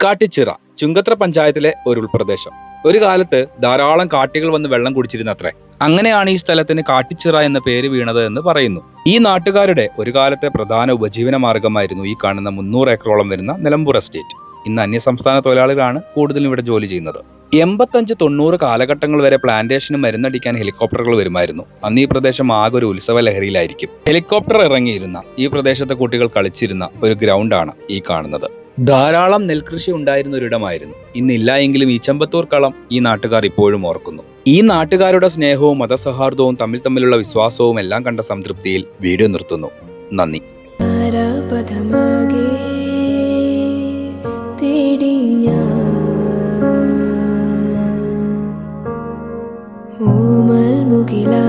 തൈക്കാട്ടിച്ചിറ ചുങ്കത്ര പഞ്ചായത്തിലെ ഒരു ഉൾപ്രദേശം. ഒരു കാലത്ത് ധാരാളം കാട്ടികൾ വന്ന് വെള്ളം കുടിച്ചിരുന്നത്രേ. അങ്ങനെയാണ് ഈ സ്ഥലത്തിന് കാട്ടിച്ചിറ എന്ന പേര് വീണത് എന്ന് പറയുന്നു. ഈ നാട്ടുകാരുടെ ഒരു കാലത്തെ പ്രധാന ഉപജീവന മാർഗമായിരുന്നു ഈ കാണുന്ന 300 ഏക്കറോളം വരുന്ന നിലമ്പൂർ എസ്റ്റേറ്റ്. ഇന്ന് അന്യസംസ്ഥാന തൊഴിലാളികളാണ് കൂടുതലും ഇവിടെ ജോലി ചെയ്യുന്നത്. 85-90 കാലഘട്ടങ്ങൾ വരെ പ്ലാന്റേഷന് മരുന്നടിക്കാൻ ഹെലികോപ്റ്ററുകൾ വരുമായിരുന്നു. അന്ന് ഈ പ്രദേശം ആകെ ഒരു ഉത്സവ ലഹരിയിലായിരിക്കും. ഹെലികോപ്റ്റർ ഇറങ്ങിയിരുന്ന ഈ പ്രദേശത്തെ കുട്ടികൾ കളിച്ചിരുന്ന ഒരു ഗ്രൗണ്ടാണ് ഈ കാണുന്നത്. ധാരാളം നെൽകൃഷി ഉണ്ടായിരുന്ന ഒരിടമായിരുന്നു. ഇന്നില്ല എങ്കിലും ഈ ചെമ്പത്തൂർ കളം ഈ നാട്ടുകാർ ഇപ്പോഴും ഓർക്കുന്നു. ഈ നാട്ടുകാരുടെ സ്നേഹവും മതസൗഹാർദ്ദവും തമ്മിലുള്ള വിശ്വാസവും എല്ലാം കണ്ട സംതൃപ്തിയിൽ വീഡിയോ നിർത്തുന്നു. നന്ദി. ഓമൽ മുകിലാ